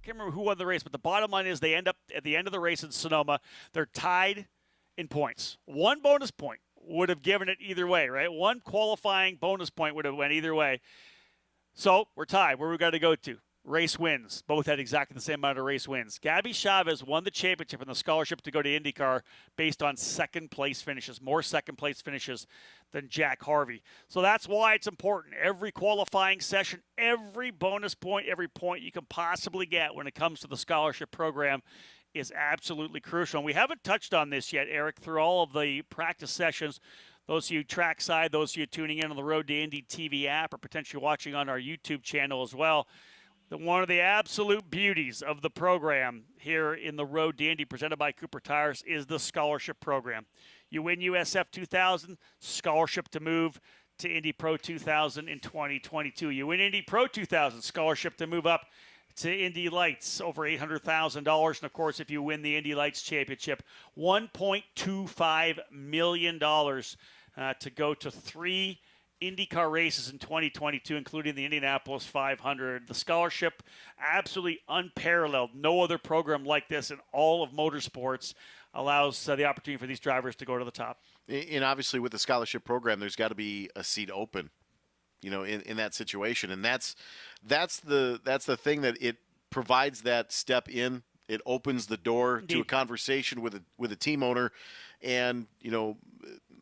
can't remember who won the race, but the bottom line is they end up at the end of the race in Sonoma. They're tied in points. One bonus point would have given it either way, right? One qualifying bonus point would have went either way. So we're tied. Where we got to go to? Race wins. Both had exactly the same amount of race wins. Gabby Chavez won the championship and the scholarship to go to IndyCar based on second-place finishes, more second-place finishes than Jack Harvey. So that's why it's important. Every qualifying session, every bonus point, every point you can possibly get when it comes to the scholarship program is absolutely crucial. And we haven't touched on this yet, Eric, through all of the practice sessions. Those of you trackside, those of you tuning in on the Road to Indy TV app or potentially watching on our YouTube channel as well, one of the absolute beauties of the program here in the Road to Indy presented by Cooper Tires is the scholarship program. You win USF 2000, scholarship to move to Indy Pro 2000 in 2022. You win Indy Pro 2000, scholarship to move up to Indy Lights, over $800,000. And, of course, if you win the Indy Lights Championship, $1.25 million to go to 3 IndyCar races in 2022, including the Indianapolis 500. The scholarship, absolutely unparalleled. No other program like this in all of motorsports allows the opportunity for these drivers to go to the top. And obviously with the scholarship program, there's got to be a seat open, in that situation. And that's the thing that it provides that step in. It opens the door Indeed. to a conversation with a team owner, and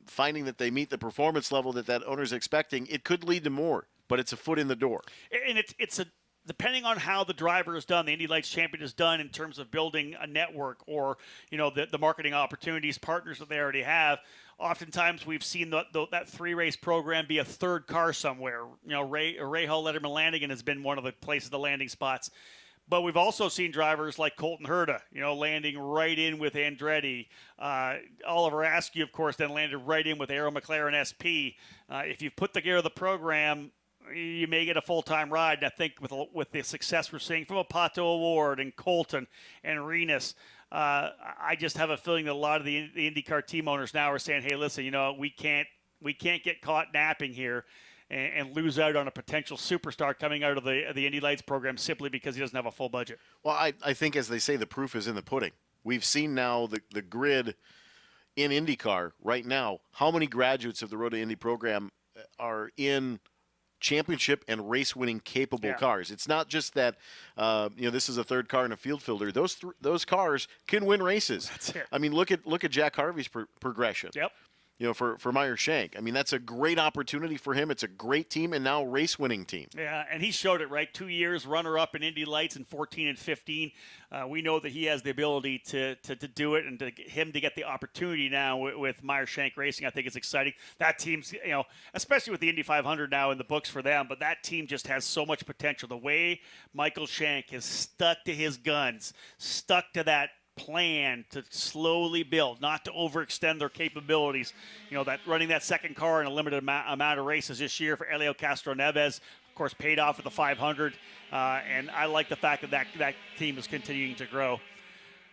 finding that they meet the performance level that owner's expecting. It could lead to more, but it's a foot in the door. And it's depending on how the driver is done, the Indy Lights champion is done in terms of building a network or the marketing opportunities, partners that they already have. Oftentimes we've seen that 3-race program be a third car somewhere. Rahal Letterman Lanigan has been one of the places, the landing spots. But we've also seen drivers like Colton Herta, landing right in with Andretti. Oliver Askew, of course, then landed right in with Arrow McLaren SP. If you put together the program, you may get a full-time ride. And I think with the success we're seeing from a Pato Award and Colton and Renus, I just have a feeling that a lot of the IndyCar team owners now are saying, hey, listen, we can't get caught napping here and lose out on a potential superstar coming out of the Indy Lights program simply because he doesn't have a full budget. Well, I think, as they say, the proof is in the pudding. We've seen now the grid in IndyCar right now. How many graduates of the Road to Indy program are in championship and race-winning capable cars? It's not just that this is a third car in a field filter. Those cars can win races. That's it. I mean, look at Jack Harvey's progression. Yep. For Meyer Shank. I mean, that's a great opportunity for him. It's a great team and now race-winning team. Yeah, and he showed it, right? 2 years runner-up in Indy Lights in 14 and 15. We know that he has the ability to do it, and to get the opportunity now with Meyer Shank Racing, I think is exciting. That team's, especially with the Indy 500 now in the books for them, but that team just has so much potential. The way Michael Shank has stuck to his guns, stuck to that plan to slowly build, not to overextend their capabilities. That running that second car in a limited amount of races this year for Helio Castroneves, of course, paid off with the 500. And I like the fact that team is continuing to grow.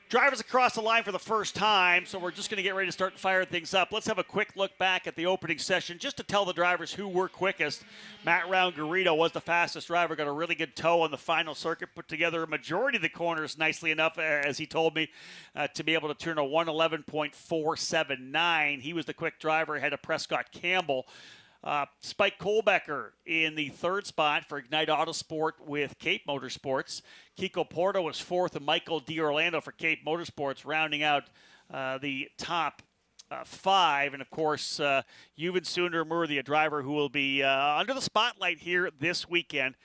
Drivers across the line for the first time, so we're just going to get ready to start firing things up. Let's have a quick look back at the opening session just to tell the drivers who were quickest. Matt Round-Garrido was the fastest driver, got a really good toe on the final circuit, put together a majority of the corners nicely enough, as he told me, to be able to turn a 111.479. He was the quick driver ahead of Prescott Campbell. Spike Kohlbecker in the third spot for Ignite Autosport with Cape Motorsports. Kiko Porto was fourth, and Michael D'Orlando for Cape Motorsports, rounding out the top 5. And, of course, Yuvan Sundarmurthy, a driver who will be under the spotlight here this weekend.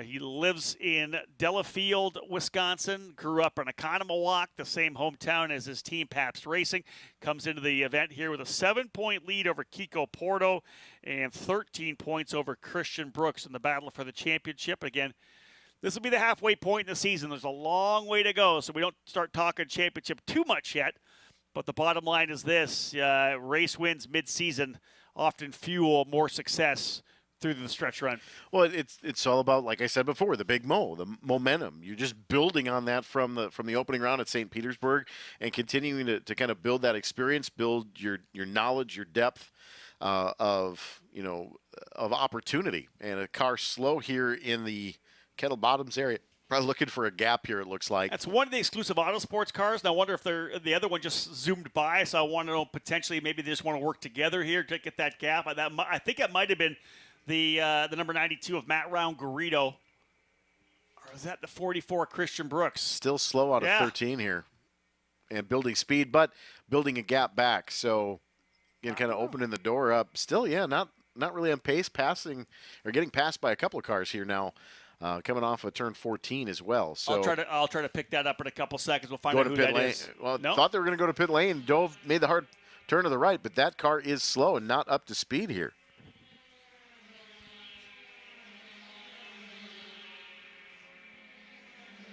He lives in Delafield, Wisconsin, grew up in Oconomowoc, the same hometown as his team, Pabst Racing. Comes into the event here with a 7-point lead over Kiko Porto and 13 points over Christian Brooks in the battle for the championship. Again, this will be the halfway point in the season. There's a long way to go, so we don't start talking championship too much yet. But the bottom line is this, race wins mid-season often fuel more success through the stretch run. Well, it's all about, like I said before, the big the momentum. You're just building on that from the opening round at St. Petersburg and continuing to kind of build that experience, build your knowledge, your depth of opportunity. And a car slow here in the Kettle Bottoms area Probably looking for a gap here, it looks like. That's one of the exclusive Autosports cars, and I wonder if the other one just zoomed by, so I want to know potentially maybe they just want to work together here to get that gap. I think it might have been the number 92 of Matt Round Garrido. Or is that the 44 Christian Brooks? Still slow out of 13 here. And building speed, but building a gap back. So, again, kind of opening the door up. Still, yeah, not really on pace, passing or getting passed by a couple of cars here now. Coming off of turn 14 as well. So I'll try to pick that up in a couple seconds. We'll find out who that is. Well, thought they were going to go to pit lane. Made the hard turn to the right, but that car is slow and not up to speed here.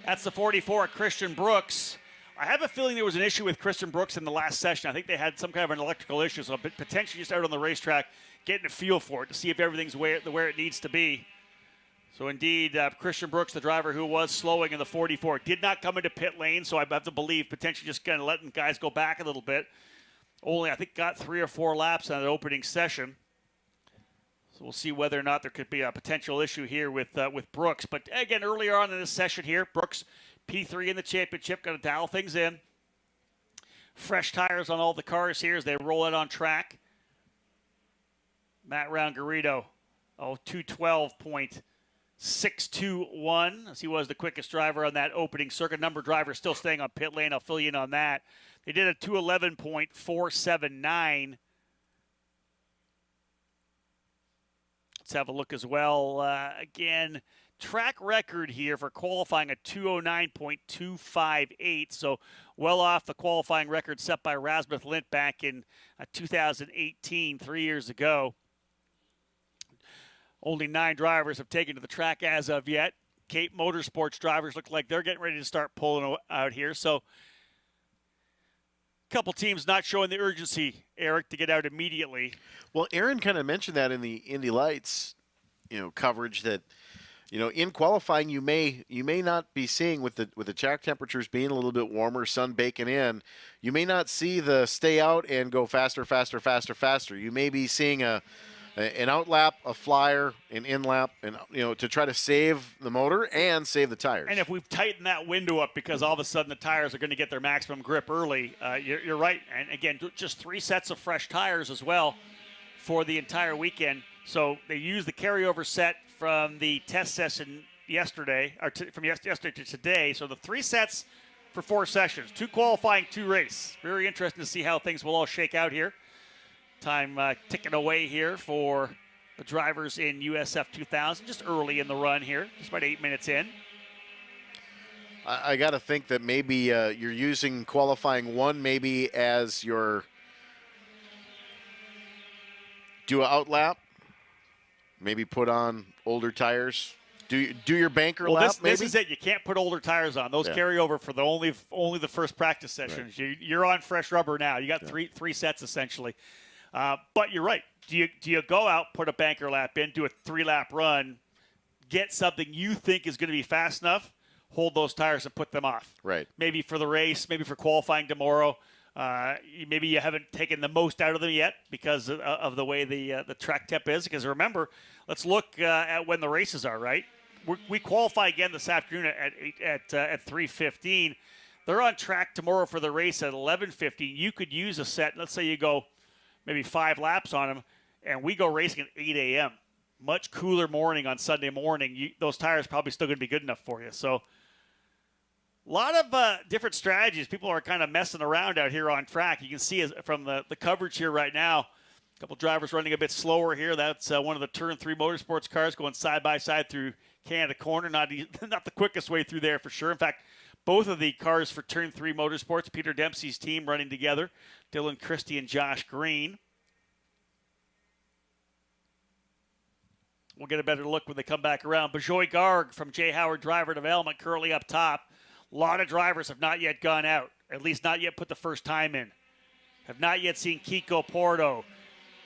That's the 44 Christian Brooks. I have a feeling there was an issue with Christian Brooks in the last session. I think they had some kind of an electrical issue, so potentially just out on the racetrack, getting a feel for it to see if everything's where it needs to be. So indeed, Christian Brooks, the driver who was slowing in the 44, did not come into pit lane, so I have to believe potentially just kind of letting guys go back a little bit. Only, I think, got 3 or 4 laps on that opening session. So we'll see whether or not there could be a potential issue here with Brooks. But again, earlier on in this session here, Brooks, P3 in the championship, going to dial things in. Fresh tires on all the cars here as they roll it on track. Matt Round Garrido, 212.621 as he was the quickest driver on that opening circuit. Number of drivers still staying on pit lane. I'll fill you in on that. They did a 211.479. Let's have a look as well. Again, track record here for qualifying at 209.258. So well off the qualifying record set by Rasmuth Lint back in 2018, 3 years ago. Only 9 drivers have taken to the track as of yet. Cape Motorsports drivers look like they're getting ready to start pulling out here. So a couple teams not showing the urgency, Eric, to get out immediately. Well, Aaron kind of mentioned that in the Indy Lights, coverage that, in qualifying you may not be seeing with the track temperatures being a little bit warmer, sun baking in, you may not see the stay out and go faster, faster, faster, faster. You may be seeing an outlap, a flyer, an in-lap, and to try to save the motor and save the tires. And if we've tightened that window up because all of a sudden the tires are going to get their maximum grip early, you're right. And again, just 3 sets of fresh tires as well for the entire weekend. So they used the carryover set from the test session yesterday, or from yesterday to today. So the 3 sets for 4 sessions, 2 qualifying, 2 race. Very interesting to see how things will all shake out here. Time ticking away here for the drivers in USF 2000, just early in the run here, just about 8 minutes in. I got to think that maybe you're using qualifying 1 maybe as your do an outlap, maybe put on older tires. Do your banker lap, maybe? This is it. You can't put older tires on. Those carry over for the only the first practice sessions. Right. You're on fresh rubber now. You got three sets essentially. But you're right. Do you go out, put a banker lap in, do a 3-lap run, get something you think is going to be fast enough, hold those tires and put them off? Right. Maybe for the race, maybe for qualifying tomorrow. Maybe you haven't taken the most out of them yet because of the way the track temp is. Because remember, let's look at when the races are, right? We qualify again this afternoon at 3:15. They're on track tomorrow for the race at 11:15. You could use a set. Let's say you go maybe 5 laps on them, and we go racing at 8 a.m. Much cooler morning on Sunday morning. Those tires probably still going to be good enough for you. So a lot of different strategies. People are kind of messing around out here on track. You can see from the coverage here right now, a couple drivers running a bit slower here. That's one of the Turn 3 Motorsports cars going side by side through Canada Corner. Not the quickest way through there for sure. In fact, both of the cars for Turn 3 Motorsports, Peter Dempsey's team running together, Dylan Christie and Josh Green. We'll get a better look when they come back around. Bajoy Garg from J. Howard Driver Development currently up top. A lot of drivers have not yet gone out, at least not yet put the first time in. Have not yet seen Kiko Porto,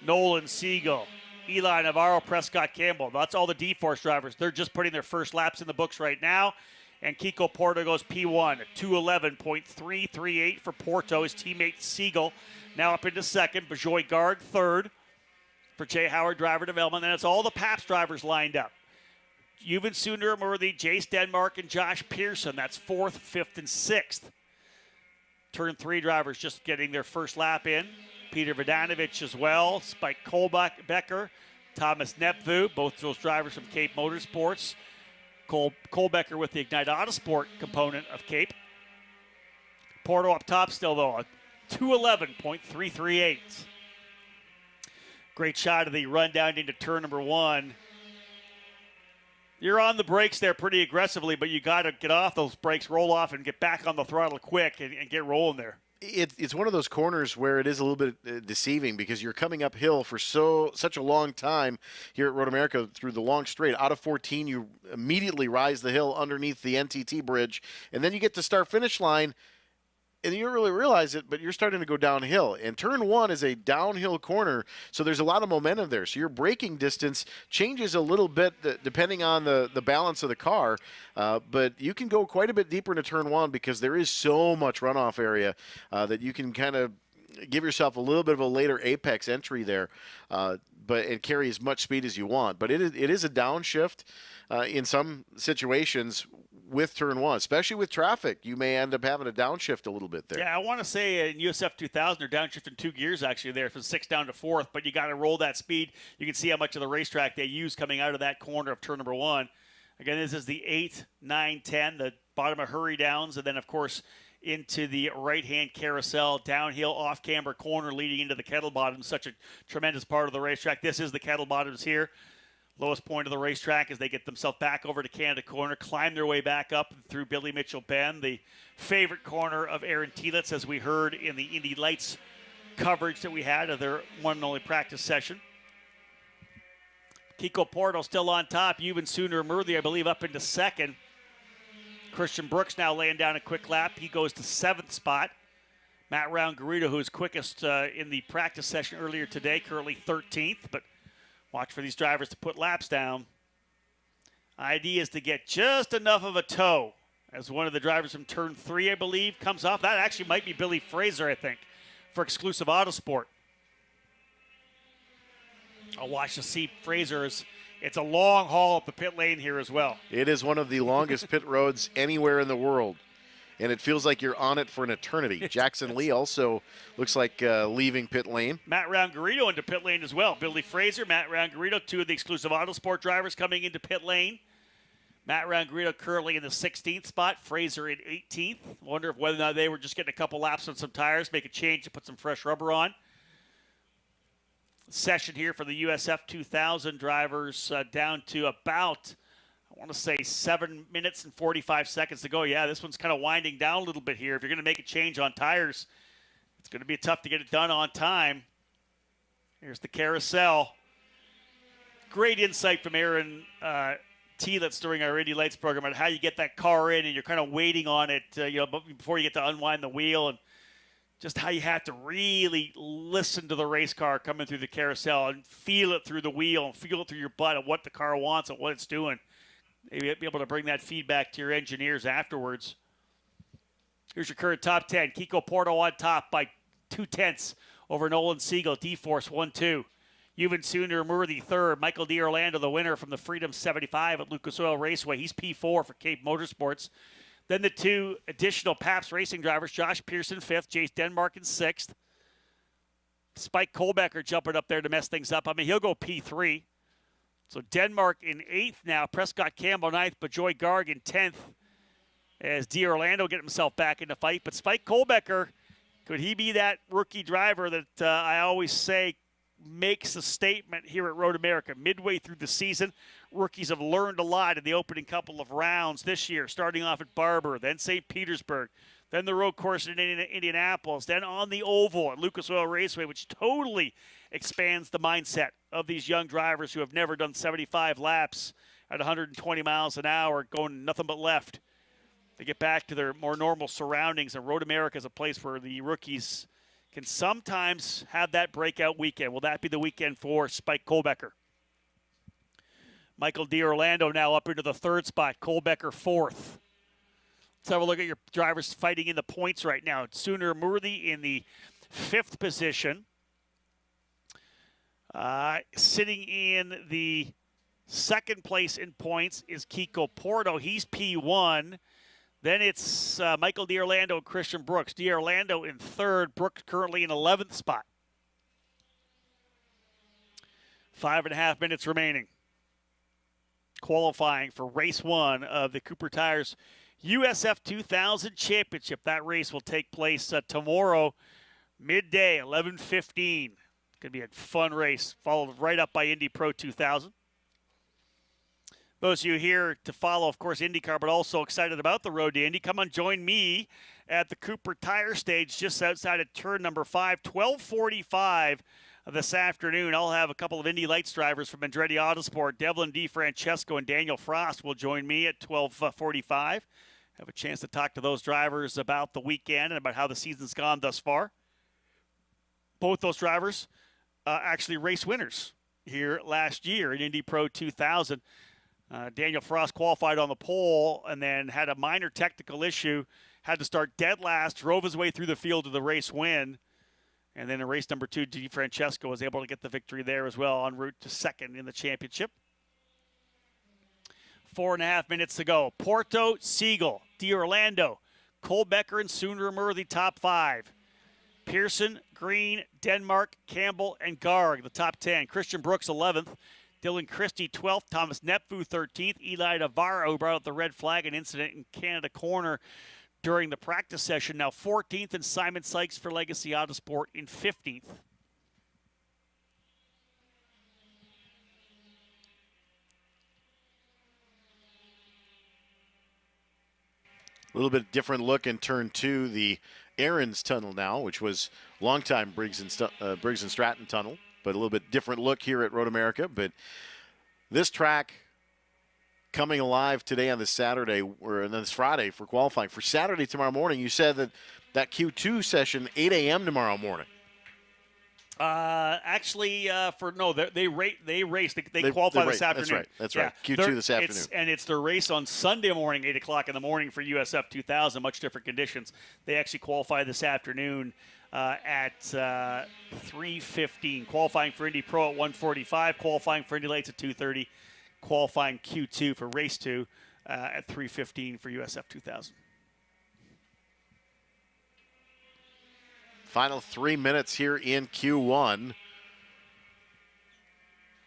Nolan Siegel, Eli Navarro, Prescott Campbell. That's all the D-Force drivers. They're just putting their first laps in the books right now. And Kiko Porto goes P1 at 211.338 for Porto. His teammate Siegel now up into second. Bajoy Garg third for J. Howard Driver Development. And it's all the Pabst drivers lined up. Euban Sunder-Murthy, Jace Denmark, and Josh Pearson. That's 4th, 5th, and 6th. Turn 3 drivers just getting their first lap in. Peter Vodanovich as well. Spike Kohlbecker, Thomas Nepvu, both those drivers from Cape Motorsports. Kohlbecker with the Ignite Autosport component of Cape. Porto up top still, though, a 2:11.338. Great shot of the run down into turn number 1. You're on the brakes there pretty aggressively, but you got to get off those brakes, roll off, and get back on the throttle quick and get rolling there. It's one of those corners where it is a little bit deceiving because you're coming uphill for such a long time here at Road America through the long straight. Out of 14, you immediately rise the hill underneath the NTT bridge, and then you get to start-finish line, and you don't really realize it, but you're starting to go downhill. And turn 1 is a downhill corner, so there's a lot of momentum there. So your braking distance changes a little bit depending on the balance of the car, but you can go quite a bit deeper into turn 1 because there is so much runoff area that you can kind of give yourself a little bit of a later apex entry there, and carry as much speed as you want. But it is a downshift in some situations with turn 1, especially with traffic. You may end up having a downshift a little bit there. Yeah, I want to say in USF 2000, they're downshifting 2 gears actually there from 6th down to 4th, but you got to roll that speed. You can see how much of the racetrack they use coming out of that corner of turn number 1. Again, this is the 8, 9, 10, the bottom of hurry downs, and then, of course, into the right-hand carousel, downhill off-camber corner leading into the Kettle Bottoms, such a tremendous part of the racetrack. This is the Kettle Bottoms here. Lowest point of the racetrack as they get themselves back over to Canada Corner, climb their way back up through Billy Mitchell Bend, the favorite corner of Aaron Telitz, as we heard in the Indy Lights coverage that we had of their one and only practice session. Kiko Porto still on top. Euban Sunder-Murthy, I believe, up into 2nd. Christian Brooks now laying down a quick lap. He goes to 7th spot. Matt Round-Garrido, who was quickest in the practice session earlier today, currently 13th, but watch for these drivers to put laps down. Idea is to get just enough of a toe as one of the drivers from turn 3, I believe, comes off. That actually might be Billy Fraser, I think, for Exclusive Autosport. I'll watch to see Fraser's. It's a long haul up the pit lane here as well. It is one of the longest pit roads anywhere in the world, and it feels like you're on it for an eternity. Jackson Lee also looks like leaving pit lane. Matt Round-Garrido into pit lane as well. Billy Fraser, Matt Round-Garrido, 2 of the Exclusive Autosport drivers coming into pit lane. Matt Round-Garrido currently in the 16th spot, Fraser in 18th. Wonder if whether or not they were just getting a couple laps on some tires, make a change to put some fresh rubber on. Session here for the USF 2000 drivers down to about, I want to say 7 minutes and 45 seconds to go. Yeah, this one's kind of winding down a little bit here. If you're going to make a change on tires, it's going to be tough to get it done on time. Here's the carousel. Great insight from Aaron Telitz during our Indy Lights program on how you get that car in and you're kind of waiting on it, before you get to unwind the wheel, and just how you have to really listen to the race car coming through the carousel and feel it through the wheel and feel it through your butt of what the car wants and what it's doing. Maybe be able to bring that feedback to your engineers afterwards. Here's your current top 10. Kiko Porto on top by 0.2 over Nolan Siegel. D-Force 1-2. Euban Sunder-Murthy third. Michael D'Orlando, the winner from the Freedom 75 at Lucas Oil Raceway. He's P4 for Cape Motorsports. Then the 2 additional Pabst Racing drivers, Josh Pearson 5th, Jace Denmark in 6th. Spike Kohlbecker jumping up there to mess things up. I mean, he'll go P3. So Denmark in 8th now. Prescott Campbell 9th, but Joy Garg in 10th as D'Orlando get himself back in the fight. But Spike Kohlbecker, could he be that rookie driver that I always say makes a statement here at Road America? Midway through the season, rookies have learned a lot in the opening couple of rounds this year, starting off at Barber, then St. Petersburg, then the road course in Indianapolis, then on the oval at Lucas Oil Raceway, which totally expands the mindset of these young drivers who have never done 75 laps at 120 miles an hour, going nothing but left. They get back to their more normal surroundings, and Road America is a place where the rookies can sometimes have that breakout weekend. Will that be the weekend for Spike Kohlbecker? Michael D'Orlando now up into the 3rd spot. Kohlbecker 4th. Let's have a look at your drivers fighting in the points right now. Sunder-Murthy in the 5th position. Sitting in the Second place in points is Kiko Porto. He's P1. Then it's Michael D'Orlando and Christian Brooks. D'Orlando in third. Brooks currently in 11th spot. 5.5 minutes remaining. Qualifying for race 1 of the Cooper Tires USF 2000 Championship. That race will take place tomorrow, midday, 11:15. Going to be a fun race, followed right up by Indy Pro 2000. Those of you here to follow, of course, IndyCar, but also excited about the road to Indy, come on, join me at the Cooper Tire Stage just outside of turn number 5, 12:45 this afternoon. I'll have a couple of Indy Lights drivers from Andretti Autosport. Devlin DiFrancesco and Daniel Frost will join me at 12:45. Have a chance to talk to those drivers about the weekend and about how the season's gone thus far. Both those drivers actually race winners here last year in Indy Pro 2000. Daniel Frost qualified on the pole and then had a minor technical issue, had to start dead last, drove his way through the field to the race win. And then in race number 2, DiFrancesco was able to get the victory there as well, en route to second in the championship. 4.5 minutes to go. Porto, Siegel, D'Orlando, Kohlbecker, and Sundermurthy top 5. Pearson, Green, Denmark, Campbell, and Garg, the top 10. Christian Brooks, 11th. Dylan Christie, 12th. Thomas Nepfu, 13th. Eli Navarro, who brought out the red flag, an incident in Canada Corner during the practice session, now 14th. And Simon Sykes for Legacy Autosport in 15th. A little bit different look in turn 2, the Aaron's Tunnel now, which was longtime Briggs and Stratton Tunnel, but a little bit different look here at Road America. But this track coming alive today on this Saturday, or this Friday for qualifying. For Saturday tomorrow morning, you said that Q2 session, 8 a.m. tomorrow morning. They qualify this afternoon. That's right. Q2 this afternoon. It's their race on Sunday morning, 8 o'clock in the morning for USF 2000, much different conditions. They actually qualify this afternoon at 3:15. Qualifying for Indy Pro at 1:45. Qualifying for Indy Lights at 2:30. Qualifying Q2 for race 2 at 3:15 for USF 2000. Final 3 minutes here in Q1.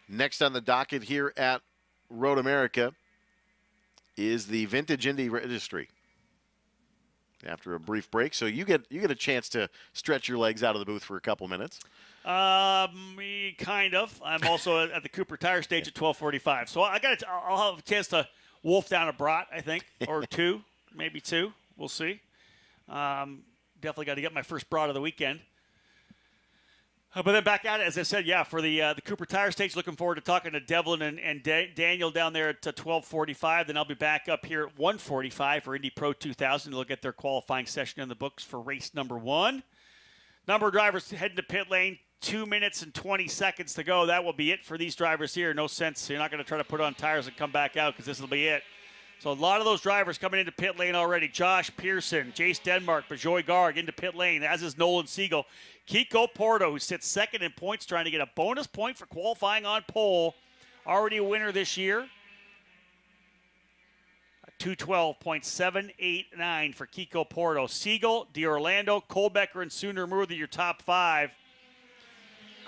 Next on the docket here at Road America is the Vintage Indy Registry. After a brief break, so you get a chance to stretch your legs out of the booth for a couple minutes. Kind of. I'm also at the Cooper Tire Stage at 12:45, so I'll have a chance to wolf down a brat, I think, or two, maybe two. We'll see. Definitely got to get my first brat of the weekend. But then back at it, as I said, for the Cooper Tire Stage, looking forward to talking to Devlin and Daniel down there at 12:45. Then I'll be back up here at 1:45 for Indy Pro 2000. They'll get their qualifying session in the books for race number 1. Number of drivers heading to pit lane, 2 minutes and 20 seconds to go. That will be it for these drivers here. No sense. You're not going to try to put on tires and come back out because this will be it. So a lot of those drivers coming into pit lane already. Josh Pearson, Jace Denmark, Bajoy Garg into pit lane, as is Nolan Siegel. Kiko Porto, who sits second in points, trying to get a bonus point for qualifying on pole. Already a winner this year. 212.789 for Kiko Porto. Siegel, D'Orlando, Kohlbecker, and Sundermurthy, your top 5.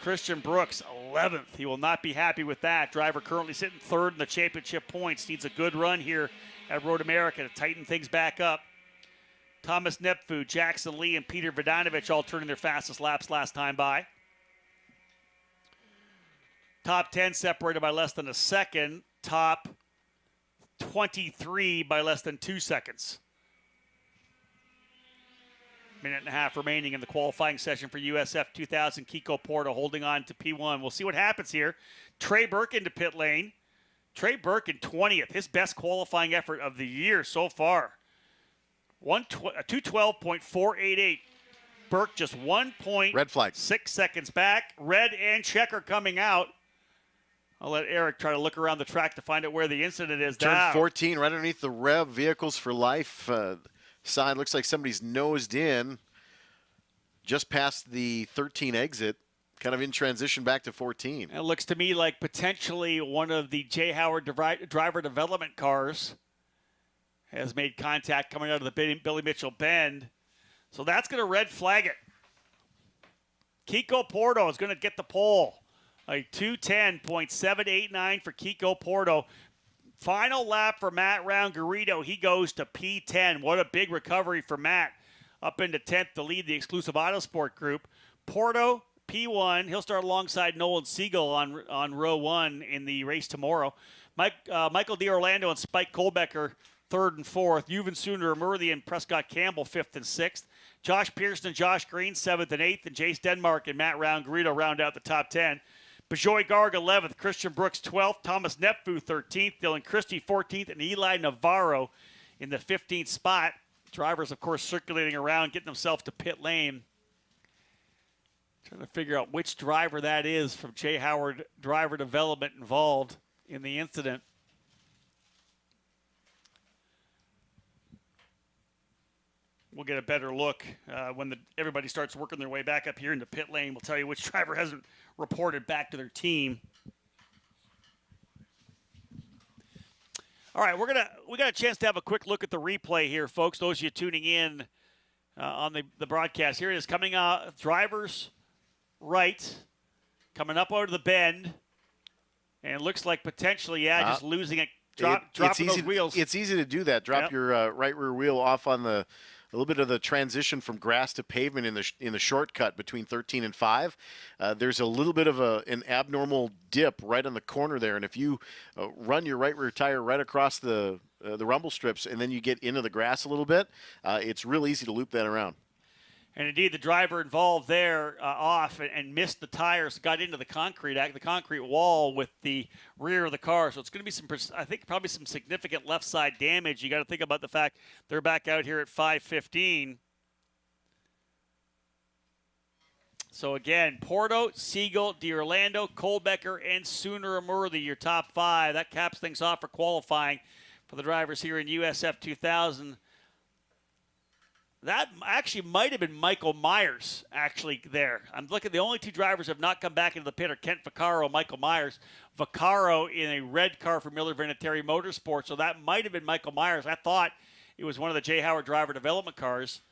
Christian Brooks, 11th. He will not be happy with that. Driver currently sitting third in the championship points. Needs a good run here at Road America to tighten things back up. Thomas Nepfu, Jackson Lee, and Peter Vodanovich all turning their fastest laps last time by. Top 10 separated by less than a second. Top 23 by less than 2 seconds. Minute and a half remaining in the qualifying session for USF 2000. Kiko Porto holding on to P1. We'll see what happens here. Trey Burke into pit lane. Trey Burke in 20th. His best qualifying effort of the year so far. 212.488. Burke just 1 point. Red flag. 6 seconds back. Red and checker coming out. I'll let Eric try to look around the track to find out where the incident is. Turn 14, right underneath the Rev Vehicles for Life sign. Looks like somebody's nosed in just past the 13 exit. kind of in transition back to 14. It looks to me like potentially one of the Jay Howard driver development cars has made contact coming out of the Billy Mitchell bend. So that's going to red flag it. Kiko Porto is going to get the pole. A 2:10.789 for Kiko Porto. Final lap for Matt Round-Garrido. He goes to P10. What a big recovery for Matt. Up into 10th to lead the exclusive Autosport group. Porto, P1. He'll start alongside Nolan Siegel on row 1 in the race tomorrow. Michael D'Orlando and Spike Kohlbecker, 3rd and 4th. Yuvan Sundar and Prescott Campbell, 5th and 6th. Josh Pearson and Josh Green, 7th and 8th. And Jace Denmark and Matt Round-Garrido round out the top 10. Bejoy Garg, 11th. Christian Brooks, 12th. Thomas Nepfu, 13th. Dylan Christie, 14th. And Eli Navarro in the 15th spot. Drivers, of course, circulating around, getting themselves to pit lane. Trying to figure out which driver that is from Jay Howard driver development involved in the incident. We'll get a better look when everybody starts working their way back up here into pit lane. We'll tell you which driver hasn't reported back to their team. All right, we got a chance to have a quick look at the replay here, folks. Those of you tuning in on the broadcast, here it is coming out. Drivers right, coming up out of the bend, and it looks like potentially, just losing it, dropping those wheels. It's easy to do that. Drop your right rear wheel off on a little bit of the transition from grass to pavement in the shortcut between 13 and 5. There's a little bit of an abnormal dip right on the corner there, and if you run your right rear tire right across the rumble strips and then you get into the grass a little bit, it's real easy to loop that around. And indeed, the driver involved there off and missed the tires, got into the concrete wall with the rear of the car. So it's going to be probably some significant left side damage. You got to think about the fact they're back out here at 5:15. So again, Porto, Siegel, D'Orlando, Kohlbecker, and Sooner-Amurthy, your top 5. That caps things off for qualifying for the drivers here in USF 2000. That actually might have been Michael Myers actually there. I'm looking, the only 2 drivers have not come back into the pit are Kent Vaccaro and Michael Myers. Vaccaro in a red car for Miller Vinatieri Motorsports, so that might have been Michael Myers. I thought it was one of the Jay Howard driver development cars.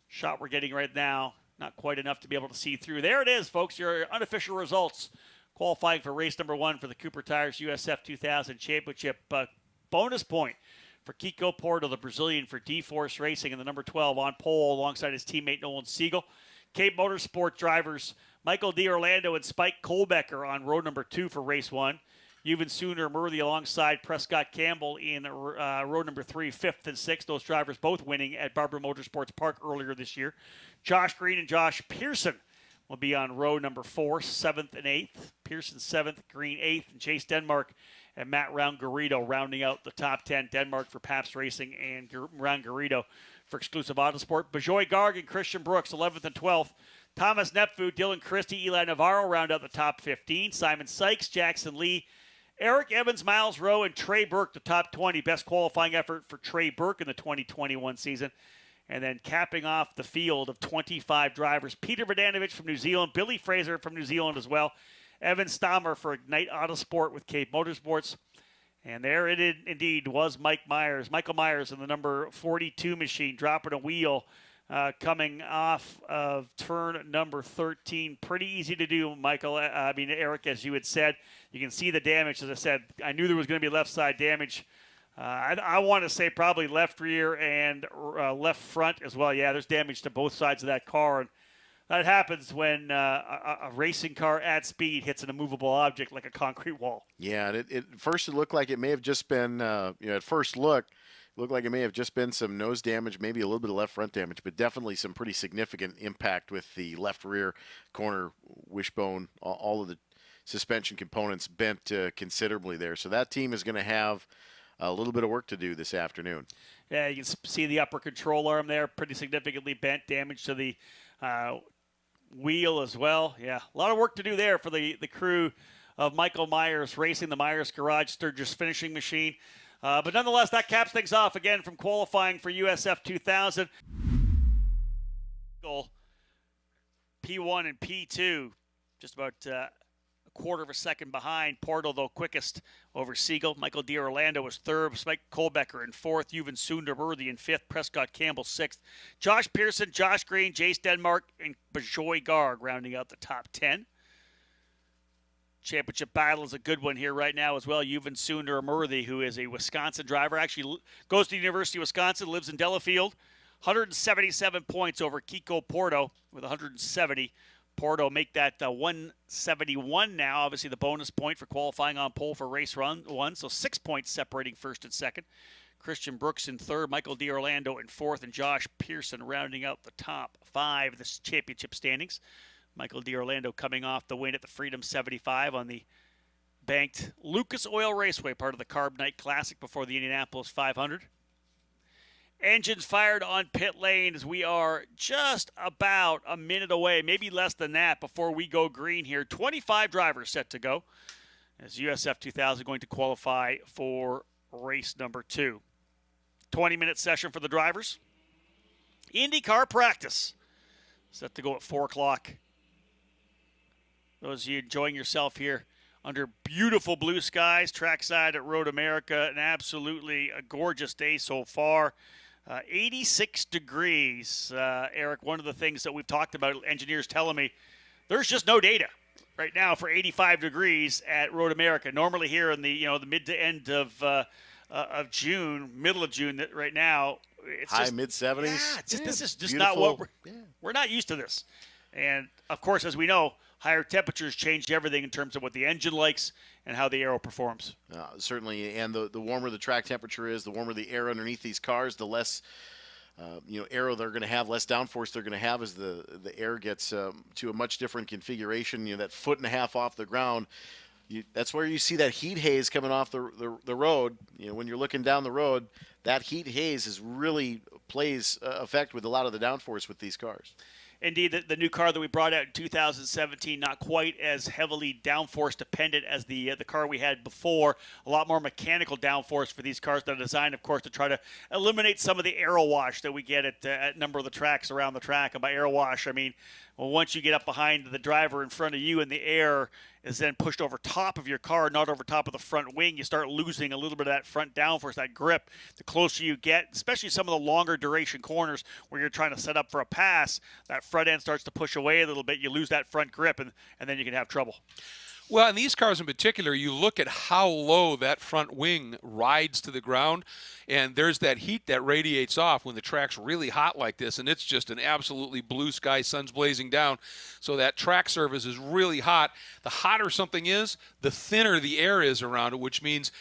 Shot we're getting right now, not quite enough to be able to see through. There it is, folks, your unofficial results qualifying for race number 1 for the Cooper Tires USF 2000 Championship. Bonus point for Kiko Porto, the Brazilian for D-Force Racing, and the number 12 on pole alongside his teammate Nolan Siegel. Cape Motorsport drivers Michael D'Orlando and Spike Kohlbecker on row number 2 for race 1. Yuvan Sooner-Amurthy alongside Prescott Campbell in row number 3, 5th and 6th. Those drivers both winning at Barbara Motorsports Park earlier this year. Josh Green and Josh Pearson will be on row number 4, 7th and 8th. Pearson 7th, Green 8th, and Chase Denmark and Matt Round-Garrido rounding out the top 10. Denmark for Pabst Racing and Round-Garrido for Exclusive Autosport. Bejoy Garg and Christian Brooks, 11th and 12th. Thomas Nepfu, Dylan Christie, Eli Navarro round out the top 15. Simon Sykes, Jackson Lee, Eric Evans, Miles Rowe, and Trey Burke, the top 20. Best qualifying effort for Trey Burke in the 2021 season. And then capping off the field of 25 drivers, Peter Vodanovich from New Zealand, Billy Fraser from New Zealand as well, Evan Stammer for Ignite Autosport with Cape Motorsports. And there it indeed was Michael Myers in the number 42 machine, dropping a wheel coming off of turn number 13. Pretty easy to do, Eric, as you had said. You can see the damage. As I said, I knew there was going to be left side damage. I want to say probably left rear and left front as well. Yeah, there's damage to both sides of that car. And that happens when a racing car at speed hits an immovable object like a concrete wall. Yeah, and at first it looked like it may have just been, at first look, it looked like it may have just been some nose damage, maybe a little bit of left front damage, but definitely some pretty significant impact with the left rear corner wishbone, all of the suspension components bent considerably there. So that team is going to have a little bit of work to do this afternoon. Yeah, you can see the upper control arm there, pretty significantly bent, damage to the wheel as well. Yeah, a lot of work to do there for the crew of Michael Myers Racing, the Myers Garage Sturgis finishing machine. But nonetheless, that caps things off again from qualifying for USF 2000. P1 and P2 just about a quarter of a second behind. Porto, though, quickest over Siegel. Michael D'Orlando was third. Spike Kohlbecker in fourth. Juven Sunderworthy in fifth. Prescott Campbell sixth. Josh Pearson, Josh Green, Jace Denmark, and Bajoy Garg rounding out the top 10. Championship battle is a good one here right now as well. Juven Sunderworthy, who is a Wisconsin driver, actually goes to the University of Wisconsin, lives in Delafield. 177 points over Kiko Porto with 170. Porto make that 171 now. Obviously, the bonus point for qualifying on pole for race run one, so 6 points separating first and second. Christian Brooks in third, Michael D'Orlando in fourth, and Josh Pearson rounding out the top 5 of the championship standings. Michael D'Orlando coming off the win at the Freedom 75 on the banked Lucas Oil Raceway, part of the Carb Night Classic before the Indianapolis 500. Engines fired on pit lane as we are just about a minute away, maybe less than that, before we go green here. 25 drivers set to go as USF 2000 going to qualify for race number 2. 20-minute session for the drivers. IndyCar practice set to go at 4 o'clock. Those of you enjoying yourself here under beautiful blue skies, trackside at Road America, an absolutely gorgeous day so far. 86 degrees. Eric, one of the things that we've talked about, engineers telling me, there's just no data right now for 85 degrees at Road America. Normally here in the the mid to end of June, middle of June, right now, it's high just mid-70s. Yeah, this is just beautiful. not what we're not used to this. And of course, as we know, higher temperatures change everything in terms of what the engine likes and how the aero performs. Certainly, and the warmer the track temperature is, the warmer the air underneath these cars, the less aero they're going to have, less downforce they're going to have as the air gets to a much different configuration. That 1.5 feet off the ground. That's where you see that heat haze coming off the road. When you're looking down the road, that heat haze is really plays effect with a lot of the downforce with these cars. Indeed, the new car that we brought out in 2017, not quite as heavily downforce dependent as the car we had before. A lot more mechanical downforce for these cars that are designed, of course, to try to eliminate some of the aero wash that we get at a number of the tracks around the track. And by aero wash, I mean, once you get up behind the driver in front of you and the air is then pushed over top of your car, not over top of the front wing, you start losing a little bit of that front downforce, that grip. The closer you get, especially some of the longer duration corners where you're trying to set up for a pass, that front end starts to push away a little bit. You lose that front grip, and then you can have trouble. Well, in these cars in particular, you look at how low that front wing rides to the ground, and there's that heat that radiates off when the track's really hot like this, and it's just an absolutely blue sky, sun's blazing down. So that track surface is really hot. The hotter something is, the thinner the air is around it, which means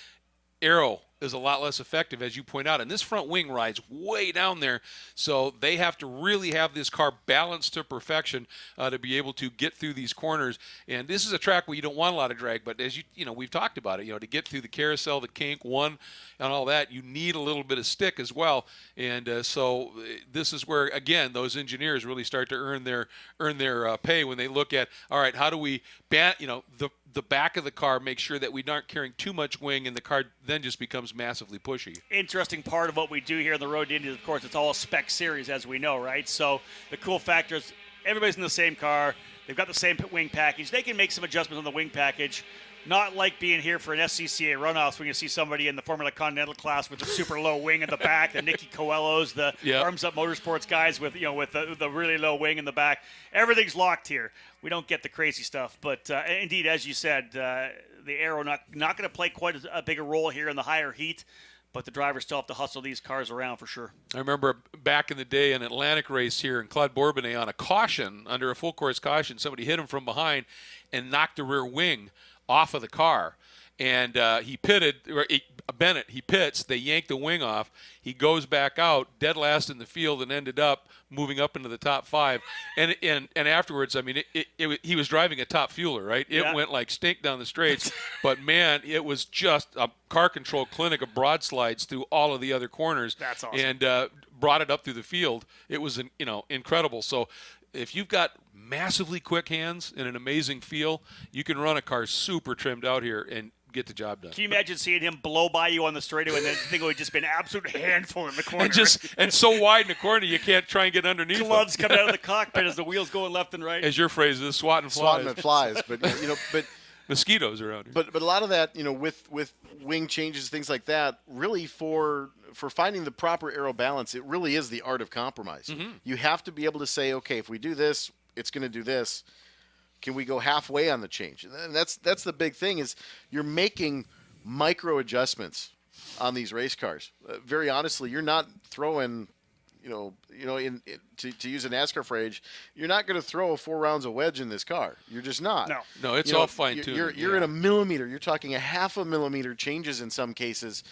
aero is a lot less effective, as you point out. And this front wing rides way down there, so they have to really have this car balanced to perfection to be able to get through these corners. And this is a track where you don't want a lot of drag, but as we've talked about it, to get through the carousel, the kink, one, and all that, you need a little bit of stick as well. And so this is where, again, those engineers really start to earn their pay when they look at, all right, how do we the back of the car, make sure that we aren't carrying too much wing, and the car then just becomes massively pushy. Interesting part of what we do here in the Road to Indy, of course, it's all a spec series, as we know, right? So the cool factor is everybody's in the same car. They've got the same wing package. They can make some adjustments on the wing package. Not like being here for an SCCA runoffs when you see somebody in the Formula Continental class with a super low wing in the back, the Nicky Coelhos, the Arms Up Motorsports guys with the really low wing in the back. Everything's locked here. We don't get the crazy stuff, but indeed, as you said, the aero not going to play quite a big a role here in the higher heat. But the drivers still have to hustle these cars around for sure. I remember back in the day, an Atlantic race here in Claude Bourbonnais on a caution, under a full course caution, somebody hit him from behind and knocked the rear wing off of the car. And he pitted, Bennett, he pits, they yank the wing off. He goes back out, dead last in the field, and ended up moving up into the top 5. And afterwards, I mean, he was driving a top fueler, right? It went like stink down the straights. But, man, it was just a car control clinic of broadslides through all of the other corners. That's awesome. And brought it up through the field. It was, incredible. So if you've got massively quick hands and an amazing feel, you can run a car super trimmed out here and get the job done. Can you imagine seeing him blow by you on the straightaway and then the thing would just be an absolute handful in the corner? And so wide in the corner you can't try and get underneath. Gloves coming out of the cockpit as the wheels going left and right. As your phrase is, swatting at flies. But but mosquitoes around here. But a lot of that, with wing changes, things like that, really for finding the proper aero balance, it really is the art of compromise. Mm-hmm. You have to be able to say, okay, if we do this, it's going to do this. Can we go halfway on the change? And that's the big thing is you're making micro adjustments on these race cars. Very honestly, you're not throwing, to use a NASCAR phrase, you're not going to throw 4 rounds of wedge in this car. You're just not. No, it's all fine-tuned. You're in a millimeter. You're talking a half a millimeter changes in some cases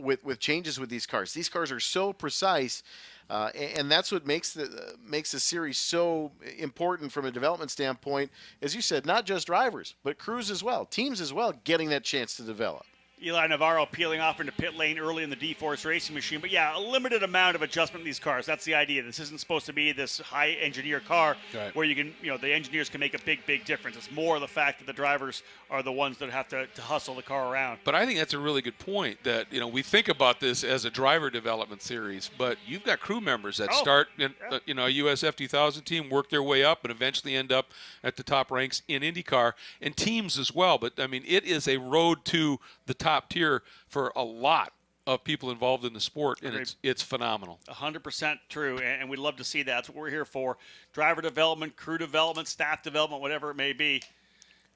with changes with these cars. These cars are so precise. And that's what makes the series so important from a development standpoint. As you said, not just drivers, but crews as well, teams as well, getting that chance to develop. Eli Navarro peeling off into pit lane early in the D-Force racing machine. But, yeah, a limited amount of adjustment in these cars. That's the idea. This isn't supposed to be this high-engineer car where you can, the engineers can make a big, big difference. It's more the fact that the drivers are the ones that have to hustle the car around. But I think that's a really good point that, we think about this as a driver development series, but you've got crew members that start in, a USF 2000 team, work their way up, and eventually end up at the top ranks in IndyCar, and teams as well. But, it is a road to the top tier for a lot of people involved in the sport, and it's phenomenal. 100% true, and we'd love to see that. That's what we're here for. Driver development, crew development, staff development, whatever it may be.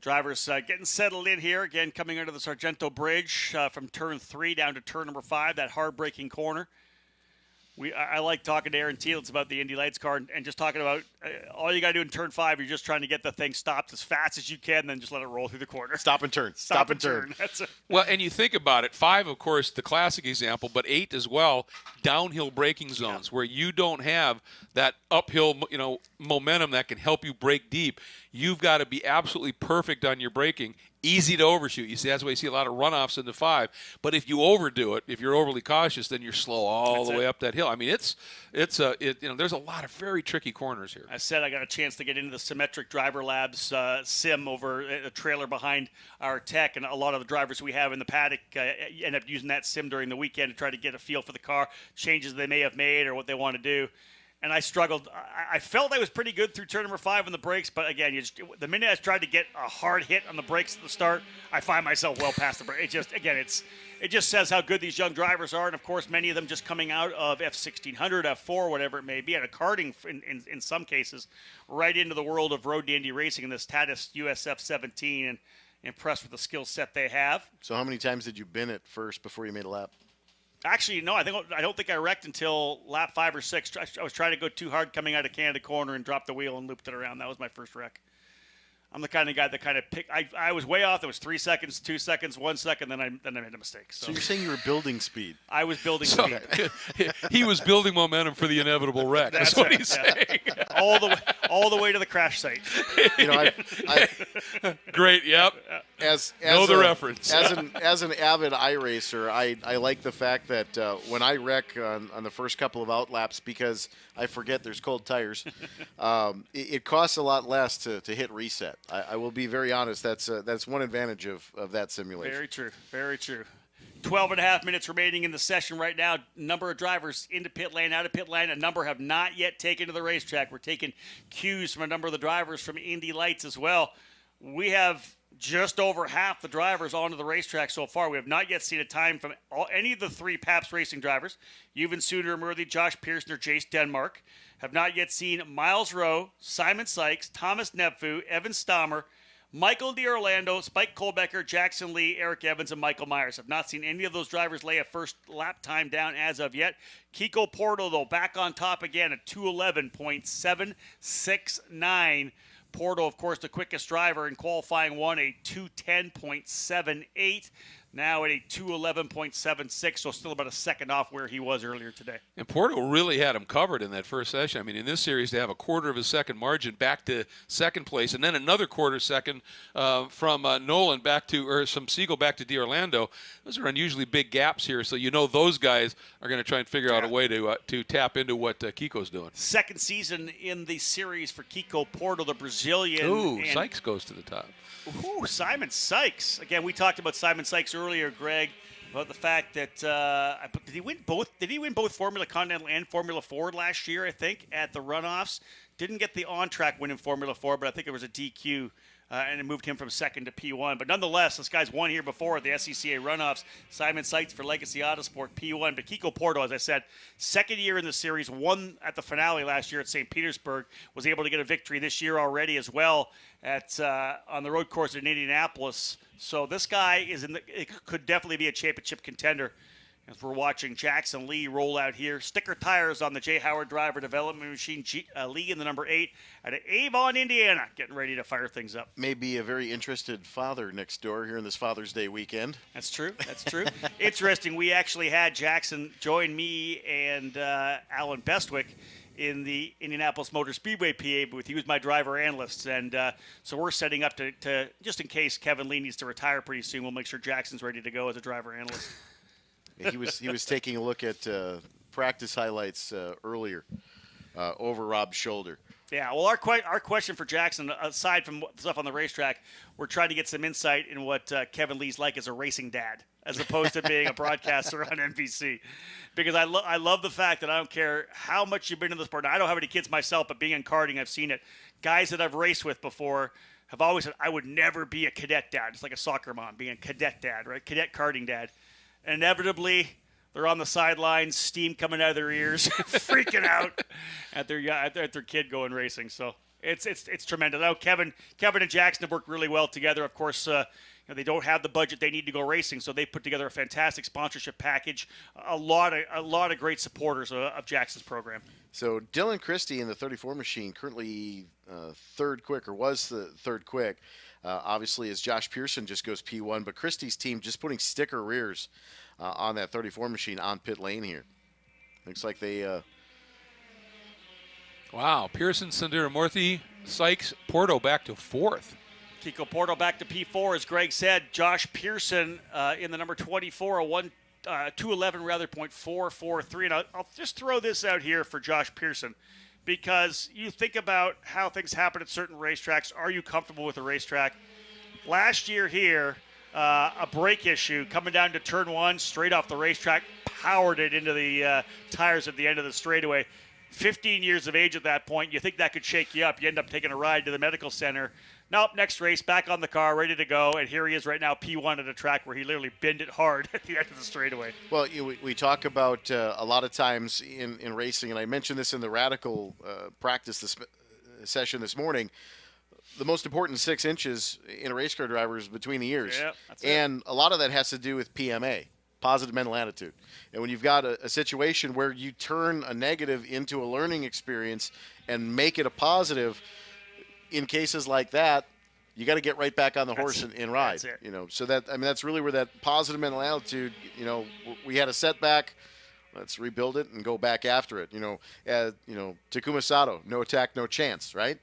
Drivers getting settled in here, again, coming under the Sargento Bridge from turn 3 down to turn number 5, that hard-braking corner. I like talking to Aaron Thielitz about the Indy Lights car and just talking about all you got to do in turn 5, you're just trying to get the thing stopped as fast as you can, then just let it roll through the corner. Stop and turn. Stop and turn. That's it. Well, and you think about it, 5, of course, the classic example, but 8 as well, downhill braking zones where you don't have that uphill, momentum that can help you brake deep. You've got to be absolutely perfect on your braking. Easy to overshoot. You see, that's why you see a lot of runoffs in the 5. But if you overdo it, if you're overly cautious, then you're slow all the way up that hill. There's a lot of very tricky corners here. I said I got a chance to get into the Symmetric Driver Labs sim over a trailer behind our tech, and a lot of the drivers we have in the paddock end up using that sim during the weekend to try to get a feel for the car, changes they may have made or what they want to do. And I struggled. I felt I was pretty good through turn number 5 on the brakes, but again, the minute I tried to get a hard hit on the brakes at the start, I find myself well past the brake. It just says how good these young drivers are, and of course, many of them just coming out of F1600, F4, whatever it may be, and a karting in some cases, right into the world of road to Indy racing in this Tatis USF 17, and impressed with the skill set they have. So, how many times did you bin it first before you made a lap? Actually, no, I don't think I wrecked until lap 5 or 6. I was trying to go too hard coming out of Canada corner and dropped the wheel and looped it around. That was my first wreck. I'm the kind of guy that kind of picked. I was way off. It was 3 seconds, 2 seconds, 1 second. Then I made a mistake. So you're saying you were building speed? I was building speed. He was building momentum for the inevitable wreck. That's what he's saying. All the way to the crash site. Great. Yep. Know the reference. As an avid iRacer, I like the fact that when I wreck on the first couple of outlaps, because I forget there's cold tires, it costs a lot less to hit reset. I will be very honest. That's one advantage of that simulation. Very true. Very true. 12 and a half minutes remaining in the session right now. Number of drivers into pit lane, out of pit lane. A number have not yet taken to the racetrack. We're taking cues from a number of the drivers from Indy Lights as well. We have just over half the drivers onto the racetrack so far. We have not yet seen a time from any of the 3 Pabst Racing drivers. Yuvan Sundermurthy, Josh Pearson, or Jace Denmark. Have not yet seen Miles Rowe, Simon Sykes, Thomas Nepfu, Evan Stammer, Michael D'Orlando, Spike Kolbecker, Jackson Lee, Eric Evans, and Michael Myers. Have not seen any of those drivers lay a first lap time down as of yet. Kiko Porto, though, back on top again at 211.769. Porto, of course, the quickest driver in qualifying 1, a 210.78. now at a 2:11.76, so still about a second off where he was earlier today. And Porto really had him covered in that first session. I mean, in this series, they have a quarter of a second margin back to second place, and then another quarter second from Nolan back to, or some Siegel back to D'Orlando. Those are unusually big gaps here, so you know those guys are going to try and figure out a way to tap into what Kiko's doing. Second season in the series for Kiko Porto, the Brazilian. Ooh, Sykes goes to the top. Ooh, Simon Sykes. Again, we talked about Simon Sykes earlier, Greg, about the fact that did he win both? Did he win both Formula Continental and Formula Ford last year? I think at the runoffs. Didn't get the on-track win in Formula 4, but I think it was a DQ. And it moved him from second to P1. But nonetheless, this guy's won here before at the SCCA runoffs. Simon Sykes for Legacy Autosport P1. But Kiko Porto, as I said, second year in the series, won at the finale last year at St. Petersburg, was able to get a victory this year already as well at on the road course in Indianapolis. So this guy it could definitely be a championship contender. As we're watching Jackson Lee roll out here. Sticker tires on the J. Howard driver development machine. Lee in the number 8 at Avon, Indiana, getting ready to fire things up. Maybe a very interested father next door here in this Father's Day weekend. That's true. That's true. Interesting. We actually had Jackson join me and Alan Bestwick in the Indianapolis Motor Speedway PA booth. He was my driver analyst. And so we're setting up to, just in case Kevin Lee needs to retire pretty soon, we'll make sure Jackson's ready to go as a driver analyst. He was taking a look at practice highlights earlier over Rob's shoulder. Yeah, well, our question for Jackson, aside from stuff on the racetrack, we're trying to get some insight in what Kevin Lee's like as a racing dad, as opposed to being a broadcaster on NBC. Because I love the fact that I don't care how much you've been in the sport. Now, I don't have any kids myself, but being in karting, I've seen it. Guys that I've raced with before have always said, I would never be a cadet dad. It's like a soccer mom, being a cadet dad, right? Cadet karting dad. Inevitably, they're on the sidelines, steam coming out of their ears, freaking out at their kid going racing. So it's tremendous. I know Kevin and Jackson have worked really well together. Of course, they don't have the budget they need to go racing, so they put together a fantastic sponsorship package. A lot of great supporters of Jackson's program. So Dylan Christie in the 34 machine, currently third quick, or was the third quick. Obviously, as Josh Pearson just goes P1, but Christie's team just putting sticker rears on that 34 machine on pit lane here. Looks like they... Wow, Pearson, Sundaramurthy, Sykes, Porto back to fourth. Kiko Porto back to P4, as Greg said. Josh Pearson in the number 24, a 2:11 rather, .443. And I'll just throw this out here for Josh Pearson, because you think about how things happen at certain racetracks. Are you comfortable with a racetrack? Last year here, a brake issue coming down to turn 1, straight off the racetrack, powered it into the tires at the end of the straightaway. 15 years of age at that point, you think that could shake you up. You end up taking a ride to the medical center. Nope, next race, back on the car, ready to go. And here he is right now, P1 at a track where he literally binned it hard at the end of the straightaway. Well, we talk about a lot of times in racing, and I mentioned this in the Radical practice session this morning, the most important 6 inches in a race car driver is between the ears. Yeah, that's and a lot of that has to do with PMA, positive mental attitude. And when you've got a situation where you turn a negative into a learning experience and make it a positive, in cases like that, you got to get right back on the horse and ride. That's it. So that's really where that positive mental attitude. We had a setback. Let's rebuild it and go back after it. Takuma Sato, no attack, no chance, right?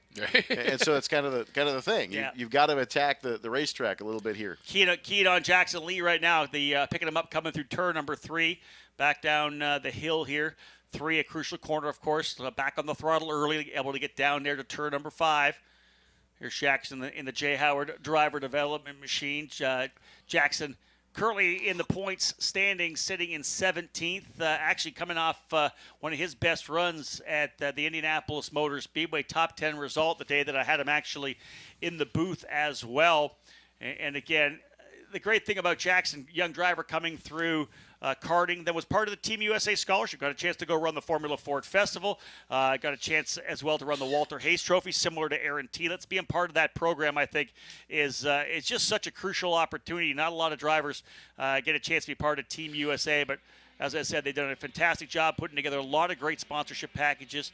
And so it's kind of the thing. Yeah. You've got to attack the racetrack a little bit here. Keyed on Jackson Lee right now. The picking him up coming through turn number 3, back down the hill here. 3, a crucial corner, of course. Back on the throttle early, able to get down there to turn number 5. Here's Jackson in the J. Howard driver development machine. Jackson currently in the points standing, sitting in 17th, actually coming off one of his best runs at the Indianapolis Motor Speedway, top 10 result the day that I had him actually in the booth as well. And again, the great thing about Jackson, young driver coming through karting, that was part of the Team USA scholarship, got a chance to go run the Formula Ford Festival, got a chance as well to run the Walter Hayes Trophy, similar to Aaron Telitz. Being part of that program, I think, is it's just such a crucial opportunity. Not a lot of drivers get a chance to be part of Team USA, but as I said, they've done a fantastic job putting together a lot of great sponsorship packages.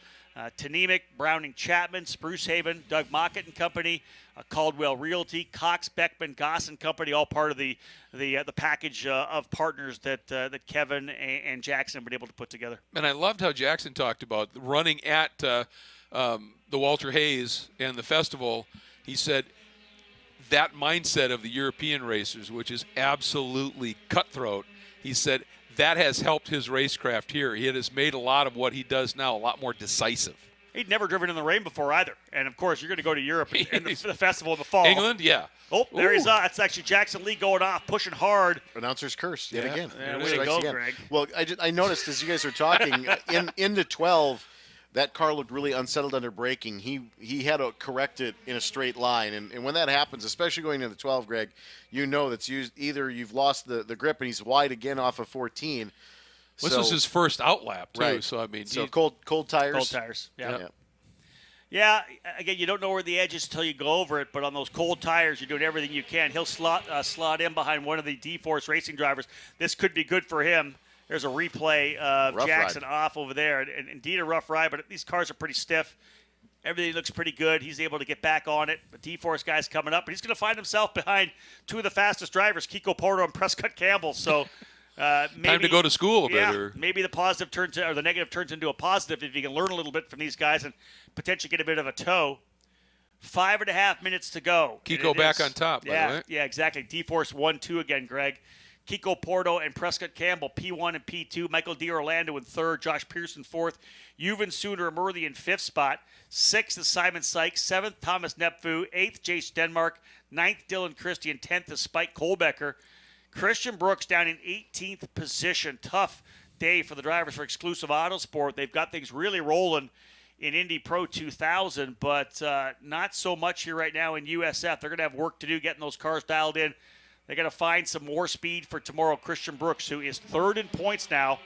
Tennemic, Browning Chapman, Spruce Haven, Doug Mockett and Company, Caldwell Realty, Cox, Beckman, Goss and Company, all part of the package of partners that Kevin and Jackson have been able to put together. And I loved how Jackson talked about running at the Walter Hayes and the festival. He said that mindset of the European racers, which is absolutely cutthroat, he said that has helped his racecraft here. It has made a lot of what he does now a lot more decisive. He'd never driven in the rain before either. And, of course, you're going to go to Europe and the festival in the fall. England, yeah. Oh, there he's Ooh. That's actually Jackson Lee going off, pushing hard. Announcer's curse yet again. Yeah, way to go, Greg. Well, I noticed as you guys were talking, into 12, that car looked really unsettled under braking. He had to correct it in a straight line. And when that happens, especially going into the 12, Greg, you know that's either you've lost the grip and he's wide again off of 14. This was his first outlap, too. Right. So, I mean, cold tires. Cold tires, yeah. Yeah. Yeah, again, you don't know where the edge is until you go over it, but on those cold tires, you're doing everything you can. He'll slot in behind one of the D-Force racing drivers. This could be good for him. There's a replay of Rough Jackson ride. off over there. And indeed a rough ride, but these cars are pretty stiff. Everything looks pretty good. He's able to get back on it. The D-Force guy's coming up, but he's going to find himself behind two of the fastest drivers, Kiko Porto and Prescott Campbell. So maybe, time to go to school a bit. Yeah, maybe the positive or the negative turns into a positive if you can learn a little bit from these guys and potentially get a bit of a tow. 5.5 minutes to go. Kiko back on top, by the way. Yeah, exactly. D-Force 1-2 again, Greg. Kiko Porto and Prescott Campbell, P1 and P2. Michael D'Orlando in third. Josh Pearson fourth. Euven Sooner Murthy in fifth spot. Sixth is Simon Sykes. Seventh, Thomas Nepfu. Eighth, Jace Denmark. Ninth, Dylan Christie. And 10th is Spike Kohlbecker. Christian Brooks down in 18th position. Tough day for the drivers for Exclusive Autosport. They've got things really rolling in Indy Pro 2000, but not so much here right now in USF. They're going to have work to do getting those cars dialed in. They got to find some more speed for tomorrow. Christian Brooks, who is third in points now,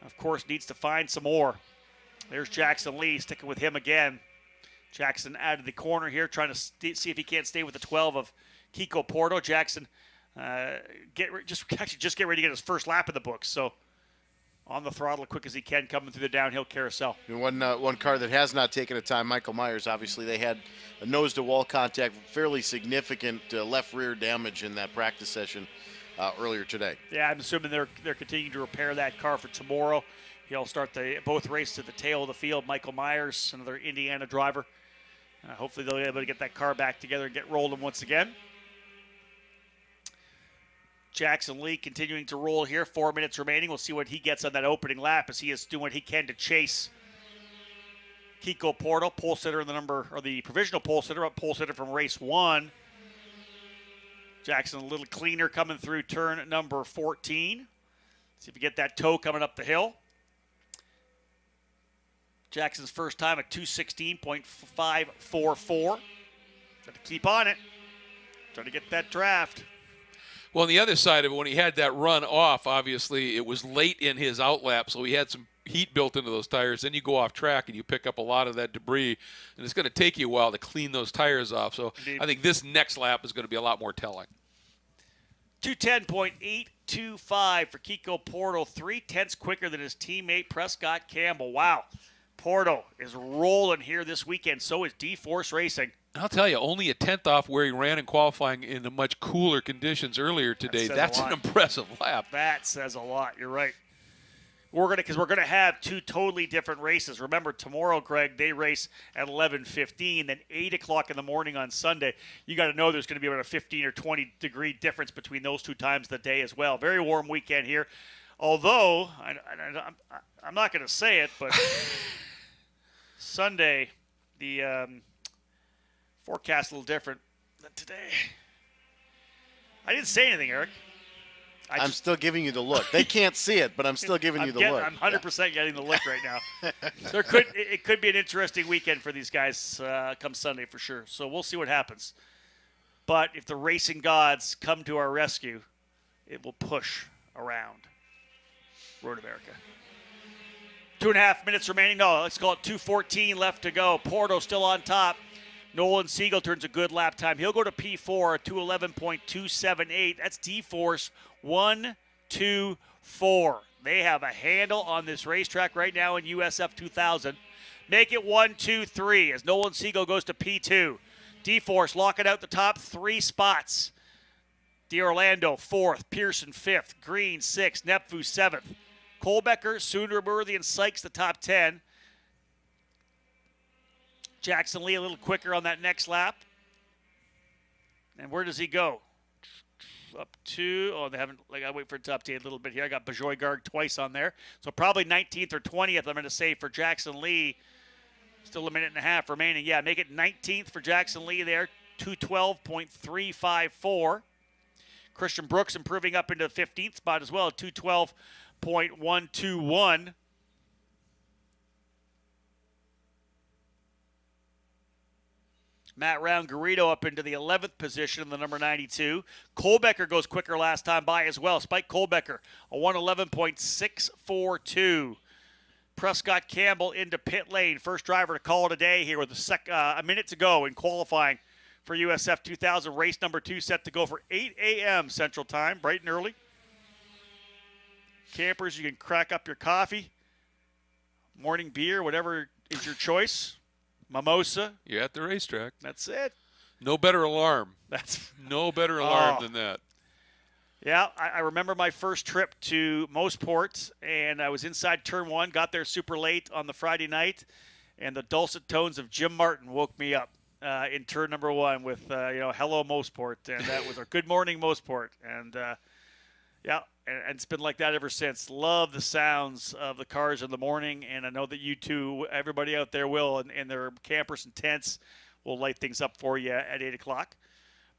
of course, needs to find some more. There's Jackson Lee sticking with him again. Jackson out of the corner here, trying to see if he can't stay with the 12 of Kiko Porto. Jackson get ready to get his first lap in the books. So on the throttle, quick as he can, coming through the downhill carousel. And one car that has not taken a time, Michael Myers, obviously they had a nose-to-wall contact, fairly significant left rear damage in that practice session earlier today. Yeah, I'm assuming they're continuing to repair that car for tomorrow. He'll start both races at the tail of the field. Michael Myers, another Indiana driver. Hopefully they'll be able to get that car back together and get rolling once again. Jackson Lee continuing to roll here. 4 minutes remaining. We'll see what he gets on that opening lap as he is doing what he can to chase Kiko Porto, pole sitter in the provisional pole sitter from race 1. Jackson a little cleaner coming through turn number 14. See if we get that toe coming up the hill. Jackson's first time at 216.544. Got to keep on it. Trying to get that draft. Well, on the other side of it, when he had that run off, obviously it was late in his outlap, so he had some heat built into those tires. Then you go off track and you pick up a lot of that debris, and it's going to take you a while to clean those tires off. So Indeed. I think this next lap is going to be a lot more telling. 210.825 for Kiko Porto, 0.3 quicker than his teammate Prescott Campbell. Wow. Porto is rolling here this weekend. So is D-Force Racing. I'll tell you, only a tenth off where he ran in qualifying in the much cooler conditions earlier today. That's an impressive lap. That says a lot. You're right. We're gonna have two totally different races. Remember, tomorrow, Greg, they race at 11:15, then 8 o'clock in the morning on Sunday. You got to know there's going to be about a 15 or 20 degree difference between those two times of the day as well. Very warm weekend here. Although I'm not going to say it, but Sunday the forecast a little different than today. I didn't say anything, Eric. I'm still giving you the look. They can't see it, but I'm still giving you the look. I'm 100% getting the look right now. It could be an interesting weekend for these guys come Sunday for sure. So we'll see what happens. But if the racing gods come to our rescue, it will push around Road America. 2.5 minutes remaining. No, let's call it 2:14 left to go. Porto still on top. Nolan Siegel turns a good lap time. He'll go to P4 at 211.278. That's D-Force 1, 2, 4. They have a handle on this racetrack right now in USF 2000. Make it 1, 2, 3 as Nolan Siegel goes to P2. D-Force locking out the top 3 spots. D'Orlando 4th, Pearson 5th, Green 6th, Nepfu 7th. Kohlbecker, Sunderworthy, and Sykes the top 10. Jackson Lee a little quicker on that next lap. And where does he go? Up to, they haven't, I gotta wait for it to update a little bit here. I got Bajoy-Garg twice on there. So probably 19th or 20th, I'm going to say, for Jackson Lee. Still a minute and a half remaining. Yeah, make it 19th for Jackson Lee there, 212.354. Christian Brooks improving up into the 15th spot as well, 212.121. Matt Round-Garrido up into the 11th position in the number 92. Kohlbecker goes quicker last time by as well. Spike Kohlbecker, a 111.642. Prescott Campbell into pit lane. First driver to call it a day here with a minute to go in qualifying for USF 2000. Race number 2 set to go for 8 a.m. Central Time, bright and early. Campers, you can crack up your coffee, morning beer, whatever is your choice. Mimosa. You're at the racetrack. That's it. No better alarm. That's no better alarm than that. Yeah, I remember my first trip to Moseport, and I was inside Turn 1, got there super late on the Friday night, and the dulcet tones of Jim Martin woke me up in Turn number 1 with, hello Moseport, and that was our good morning Moseport. And, and it's been like that ever since. Love the sounds of the cars in the morning, and I know that you too, everybody out there will, and their campers and tents will light things up for you at 8 o'clock.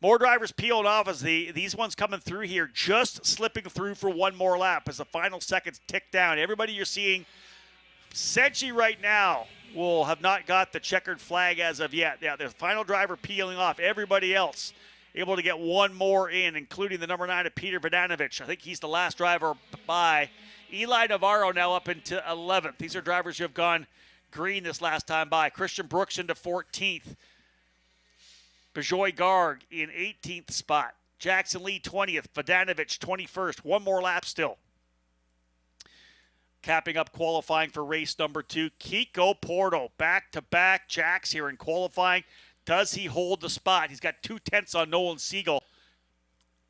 More drivers peeling off as these ones coming through here, just slipping through for one more lap as the final seconds tick down. Everybody you're seeing, Senchi right now will have not got the checkered flag as of yet. Yeah, the final driver peeling off. Everybody else able to get one more in, including the number 9 of Peter Vodanovic. I think he's the last driver by. Eli Navarro now up into 11th. These are drivers who have gone green this last time by. Christian Brooks into 14th. Bajoy-Garg in 18th spot. Jackson Lee 20th. Vodanovic 21st. One more lap still. Capping up qualifying for race number 2. Kiko Porto back-to-back jacks here in qualifying. Does he hold the spot? He's got 2/10 on Nolan Siegel.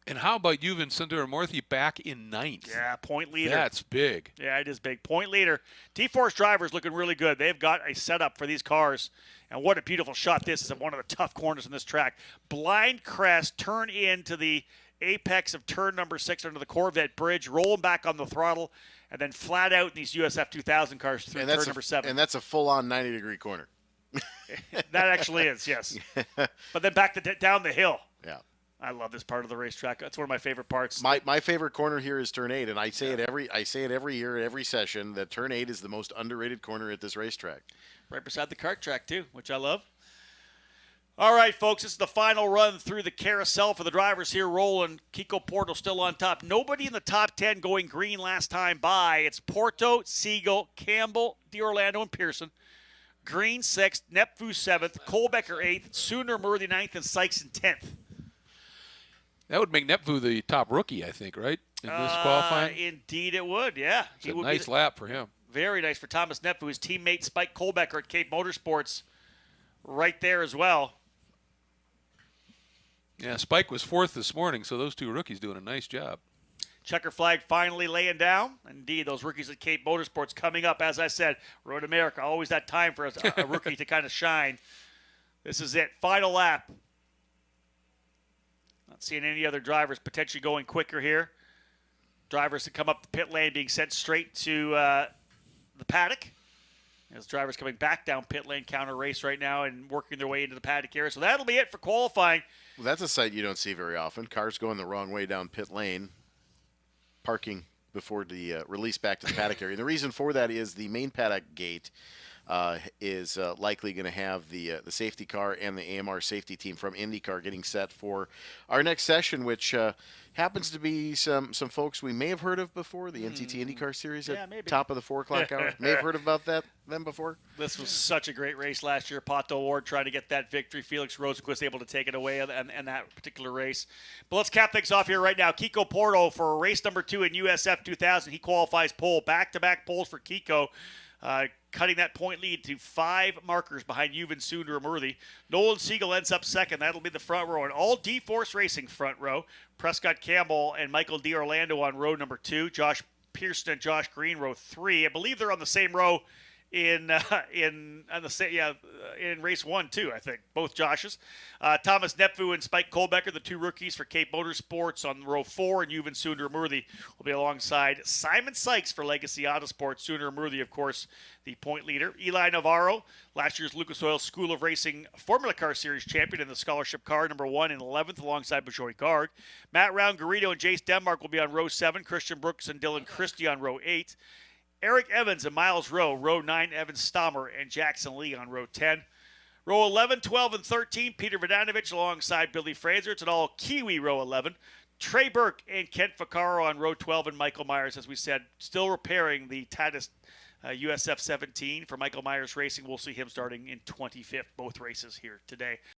And how about Yuvan Sundaramurthy back in 9th? Yeah, point leader. That's big. Yeah, it is big. Point leader. D-Force drivers looking really good. They've got a setup for these cars. And what a beautiful shot this is at one of the tough corners in this track. Blind crest, turn into the apex of turn number 6 under the Corvette bridge, rolling back on the throttle, and then flat out in these USF 2000 cars through turn number 7. And that's a full-on 90-degree corner. That actually is, yes. But then back down the hill. Yeah. I love this part of the racetrack. That's one of my favorite parts. My favorite corner here is turn 8, and I say it every year at every session that turn 8 is the most underrated corner at this racetrack. Right beside the kart track too, which I love. All right, folks, this is the final run through the carousel for the drivers here rolling. Kiko Porto still on top. Nobody in the top 10 going green last time by. It's Porto, Siegel, Campbell, D'Orlando, and Pearson. Green 6th, Nepfu 7th, Kohlbecker 8th, Sunderworthy 9th, and Sykes in 10th. That would make Nepfu the top rookie, I think, right? In this qualifying? Indeed it would, yeah. It's a nice lap for him. Very nice for Thomas Nepfu. His teammate Spike Kohlbecker at Cape Motorsports right there as well. Yeah, Spike was 4th this morning, so those two rookies doing a nice job. Checker flag finally laying down. Indeed, those rookies at Cape Motorsports coming up. As I said, Road America, always that time for a rookie to kind of shine. This is it. Final lap. Not seeing any other drivers potentially going quicker here. Drivers that come up the pit lane being sent straight to the paddock. As drivers coming back down pit lane, counter race right now and working their way into the paddock area. So that'll be it for qualifying. Well, that's a sight you don't see very often. Cars going the wrong way down pit lane, parking before the release back to the paddock area. And the reason for that is the main paddock gate is likely going to have the safety car and the AMR safety team from IndyCar getting set for our next session, which happens to be some folks we may have heard of before, the NCT IndyCar Series at top of the 4 o'clock hour. May have heard about them before. This was such a great race last year. Pato Ward trying to get that victory. Felix Rosenquist able to take it away in that particular race. But let's cap things off here right now. Kiko Porto for race number 2 in USF 2000. He qualifies pole. Back-to-back poles for Kiko. cutting that point lead to 5 markers behind Juven Sundermurthy. Nolan Siegel ends up second. That'll be the front row. And all D-Force Racing front row. Prescott Campbell and Michael D'Orlando on row number 2. Josh Pearson and Josh Green, row 3. I believe they're on the same row in race 1 too. I think both Joshes. Thomas Nepfu and Spike Kolbecker, the 2 rookies for Cape Motorsports, on row 4, and Juven Sundermurthy will be alongside Simon Sykes for Legacy Autosport. Sundermurthy, of course, the point leader. Eli Navarro, last year's Lucas Oil School of Racing Formula Car Series champion in the scholarship car, number 1 in 11th, alongside Bajori Garg. Matt Round-Garrido and Jace Denmark will be on row 7. Christian Brooks and Dylan Christie on row 8. Eric Evans and Miles Rowe, row 9, Evan Stommer and Jackson Lee on row 10. Row 11, 12, and 13, Peter Vodanovich alongside Billy Fraser. It's an all Kiwi row 11. Trey Burke and Kent Vaccaro on row 12, and Michael Myers, as we said, still repairing the Titus USF 17 for Michael Myers Racing. We'll see him starting in 25th, both races here today.